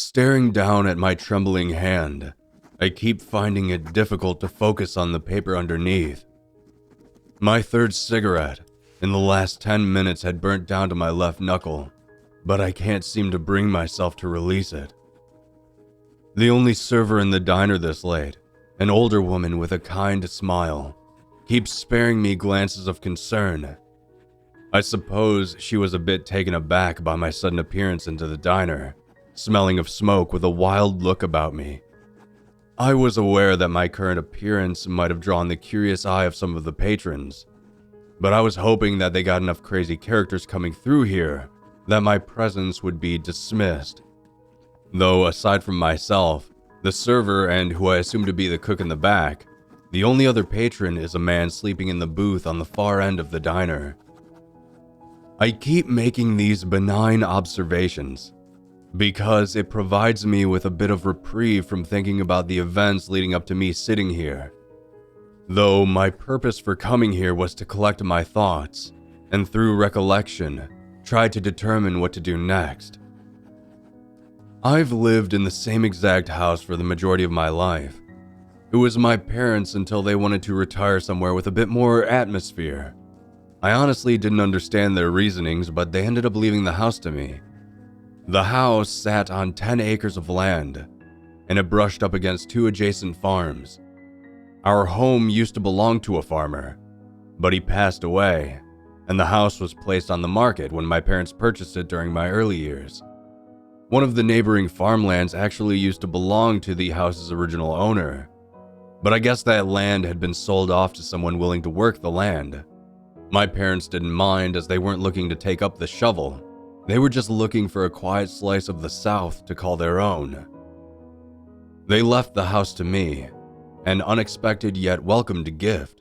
Staring down at my trembling hand, I keep finding it difficult to focus on the paper underneath. My third cigarette in the last 10 minutes had burnt down to my left knuckle, but I can't seem to bring myself to release it. The only server in the diner this late, an older woman with a kind smile, keeps sparing me glances of concern. I suppose she was a bit taken aback by my sudden appearance into the diner, smelling of smoke with a wild look about me. I was aware that my current appearance might have drawn the curious eye of some of the patrons, but I was hoping that they got enough crazy characters coming through here that my presence would be dismissed. Though aside from myself, the server and who I assume to be the cook in the back, the only other patron is a man sleeping in the booth on the far end of the diner. I keep making these benign observations because it provides me with a bit of reprieve from thinking about the events leading up to me sitting here. Though my purpose for coming here was to collect my thoughts, and through recollection, try to determine what to do next. I've lived in the same exact house for the majority of my life. It was my parents until they wanted to retire somewhere with a bit more atmosphere. I honestly didn't understand their reasonings, but they ended up leaving the house to me. The house sat on 10 acres of land, and it brushed up against 2 adjacent farms. Our home used to belong to a farmer, but he passed away, and the house was placed on the market when my parents purchased it during my early years. One of the neighboring farmlands actually used to belong to the house's original owner, but I guess that land had been sold off to someone willing to work the land. My parents didn't mind as they weren't looking to take up the shovel. They were just looking for a quiet slice of the South to call their own. They left the house to me, an unexpected yet welcomed gift.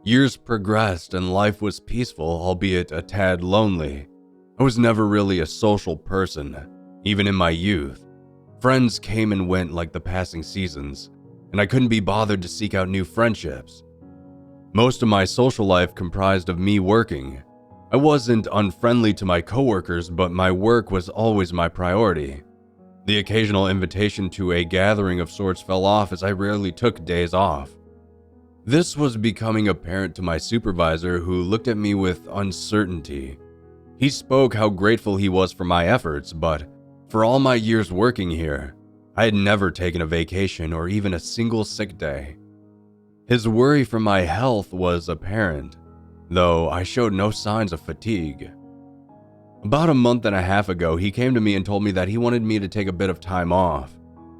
Years progressed and life was peaceful, albeit a tad lonely. I was never really a social person, even in my youth. Friends came and went like the passing seasons, and I couldn't be bothered to seek out new friendships. Most of my social life comprised of me working. I wasn't unfriendly to my coworkers, but my work was always my priority. The occasional invitation to a gathering of sorts fell off as I rarely took days off. This was becoming apparent to my supervisor, who looked at me with uncertainty. He spoke how grateful he was for my efforts, but for all my years working here, I had never taken a vacation or even a single sick day. His worry for my health was apparent, though I showed no signs of fatigue. About a month and a half ago, he came to me and told me that he wanted me to take a bit of time off.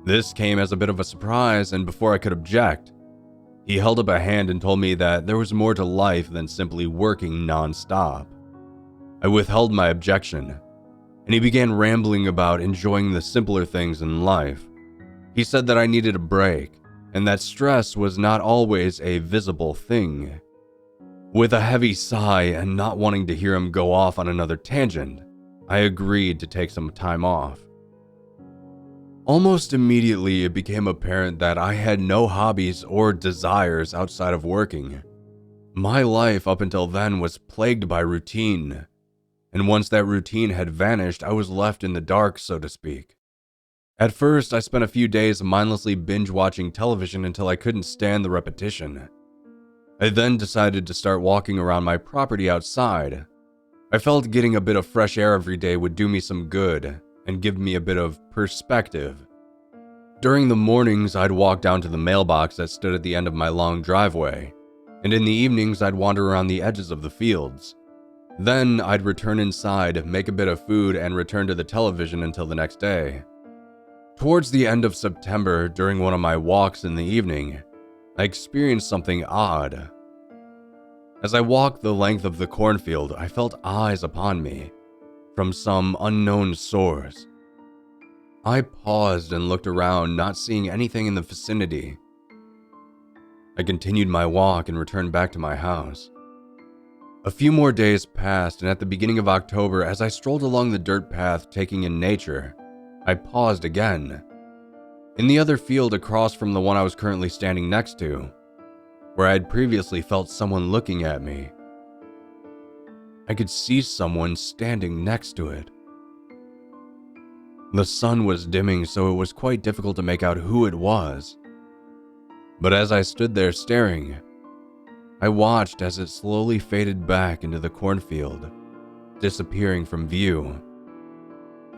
This came as a bit of a surprise, and before I could object, he held up a hand and told me that there was more to life than simply working non-stop. I withheld my objection, and he began rambling about enjoying the simpler things in life. He said that I needed a break, and that stress was not always a visible thing. With a heavy sigh and not wanting to hear him go off on another tangent, I agreed to take some time off. Almost immediately, it became apparent that I had no hobbies or desires outside of working. My life up until then was plagued by routine, and once that routine had vanished, I was left in the dark, so to speak. At first, I spent a few days mindlessly binge-watching television until I couldn't stand the repetition. I then decided to start walking around my property outside. I felt getting a bit of fresh air every day would do me some good and give me a bit of perspective. During the mornings, I'd walk down to the mailbox that stood at the end of my long driveway, and in the evenings, I'd wander around the edges of the fields. Then I'd return inside, make a bit of food, and return to the television until the next day. Towards the end of September, during one of my walks in the evening, I experienced something odd. As I walked the length of the cornfield, I felt eyes upon me from some unknown source. I paused and looked around, not seeing anything in the vicinity. I continued my walk and returned back to my house. A few more days passed, and at the beginning of October, as I strolled along the dirt path taking in nature, I paused again. In the other field across from the one I was currently standing next to, where I had previously felt someone looking at me, I could see someone standing next to it. The sun was dimming, so it was quite difficult to make out who it was. But as I stood there staring, I watched as it slowly faded back into the cornfield, disappearing from view.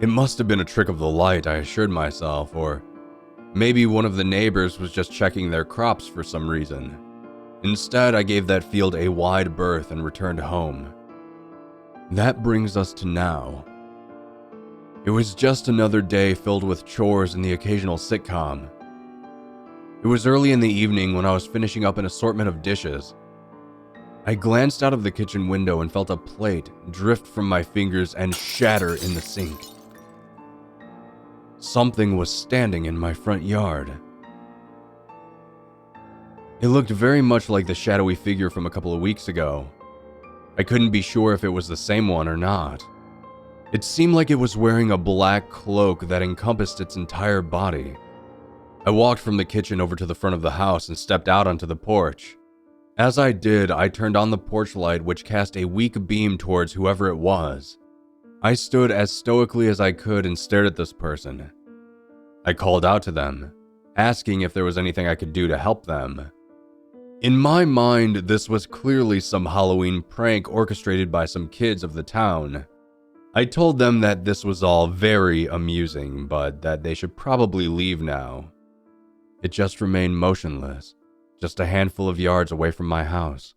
It must have been a trick of the light, I assured myself, or maybe one of the neighbors was just checking their crops for some reason. Instead, I gave that field a wide berth and returned home. That brings us to now. It was just another day filled with chores and the occasional sitcom. It was early in the evening when I was finishing up an assortment of dishes. I glanced out of the kitchen window and felt a plate drift from my fingers and shatter in the sink. Something was standing in my front yard. It looked very much like the shadowy figure from a couple of weeks ago. I couldn't be sure if it was the same one or not. It seemed like it was wearing a black cloak that encompassed its entire body. I walked from the kitchen over to the front of the house and stepped out onto the porch. As I did, I turned on the porch light, which cast a weak beam towards whoever it was. I stood as stoically as I could and stared at this person. I called out to them, asking if there was anything I could do to help them. In my mind, this was clearly some Halloween prank orchestrated by some kids of the town. I told them that this was all very amusing, but that they should probably leave now. It just remained motionless, just a handful of yards away from my house.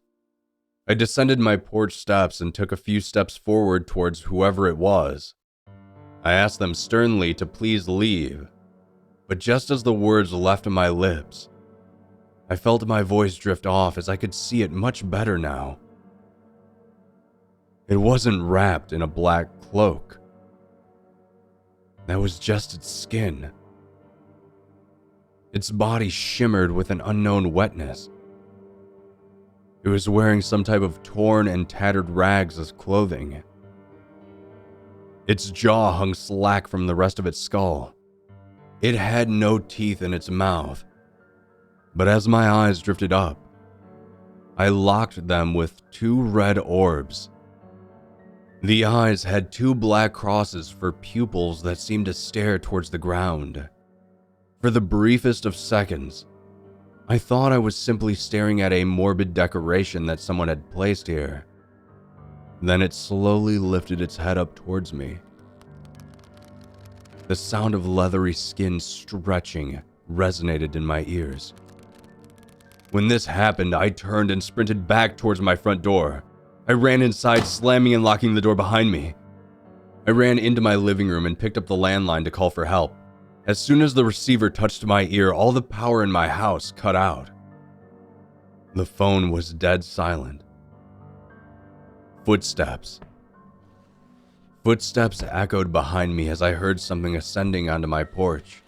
I descended my porch steps and took a few steps forward towards whoever it was. I asked them sternly to please leave, but just as the words left my lips, I felt my voice drift off as I could see it much better now. It wasn't wrapped in a black cloak. That was just its skin. Its body shimmered with an unknown wetness. It was wearing some type of torn and tattered rags as clothing. Its jaw hung slack from the rest of its skull. It had no teeth in its mouth. But as my eyes drifted up, I locked them with two red orbs. The eyes had two black crosses for pupils that seemed to stare towards the ground. For the briefest of seconds, I thought I was simply staring at a morbid decoration that someone had placed here. Then it slowly lifted its head up towards me. The sound of leathery skin stretching resonated in my ears. When this happened, I turned and sprinted back towards my front door. I ran inside, slamming and locking the door behind me. I ran into my living room and picked up the landline to call for help. As soon as the receiver touched my ear, all the power in my house cut out. The phone was dead silent. Footsteps. Footsteps echoed behind me as I heard something ascending onto my porch.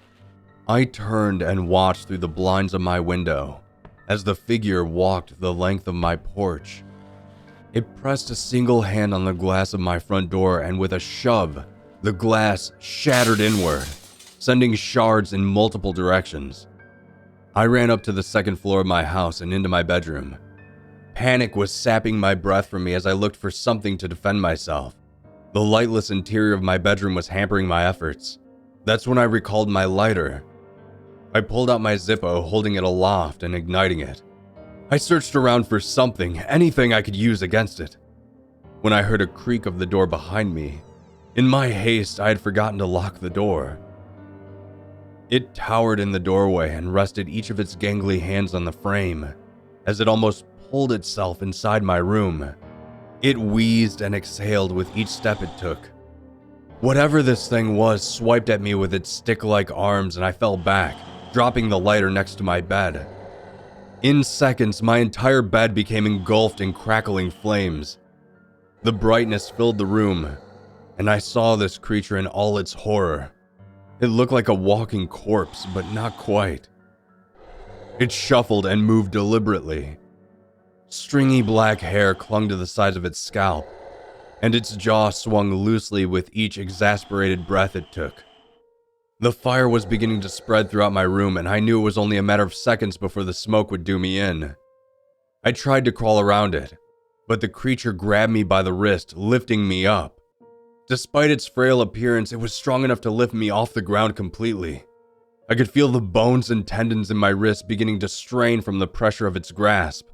I turned and watched through the blinds of my window as the figure walked the length of my porch. It pressed a single hand on the glass of my front door, and with a shove, the glass shattered inward, sending shards in multiple directions. I ran up to the second floor of my house and into my bedroom. Panic was sapping my breath from me as I looked for something to defend myself. The lightless interior of my bedroom was hampering my efforts. That's when I recalled my lighter. I pulled out my Zippo, holding it aloft and igniting it. I searched around for something, anything I could use against it, when I heard a creak of the door behind me. In my haste, I had forgotten to lock the door. It towered in the doorway and rested each of its gangly hands on the frame, as it almost pulled itself inside my room. It wheezed and exhaled with each step it took. Whatever this thing was swiped at me with its stick-like arms, and I fell back, dropping the lighter next to my bed. In seconds, my entire bed became engulfed in crackling flames. The brightness filled the room, and I saw this creature in all its horror. It looked like a walking corpse, but not quite. It shuffled and moved deliberately. Stringy black hair clung to the sides of its scalp, and its jaw swung loosely with each exasperated breath it took. The fire was beginning to spread throughout my room, and I knew it was only a matter of seconds before the smoke would do me in. I tried to crawl around it, but the creature grabbed me by the wrist, lifting me up. Despite its frail appearance, it was strong enough to lift me off the ground completely. I could feel the bones and tendons in my wrists beginning to strain from the pressure of its grasp.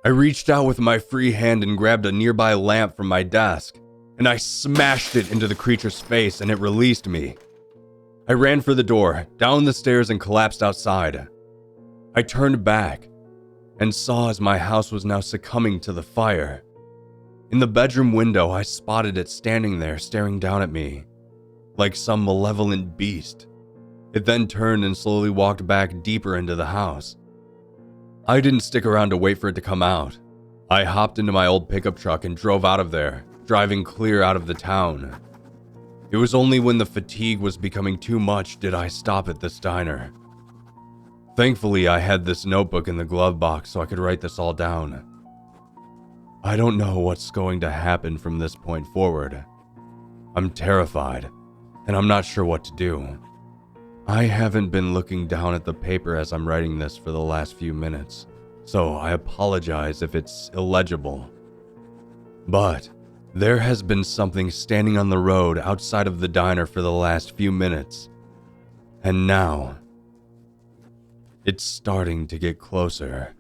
I reached out with my free hand and grabbed a nearby lamp from my desk, and I smashed it into the creature's face, and it released me. I ran for the door, down the stairs, and collapsed outside. I turned back and saw as my house was now succumbing to the fire. In the bedroom window, I spotted it standing there staring down at me, like some malevolent beast. It then turned and slowly walked back deeper into the house. I didn't stick around to wait for it to come out. I hopped into my old pickup truck and drove out of there, driving clear out of the town. It was only when the fatigue was becoming too much did I stop at this diner. Thankfully, I had this notebook in the glove box so I could write this all down. I don't know what's going to happen from this point forward. I'm terrified, and I'm not sure what to do. I haven't been looking down at the paper as I'm writing this for the last few minutes, so I apologize if it's illegible. But there has been something standing on the road outside of the diner for the last few minutes, and now it's starting to get closer.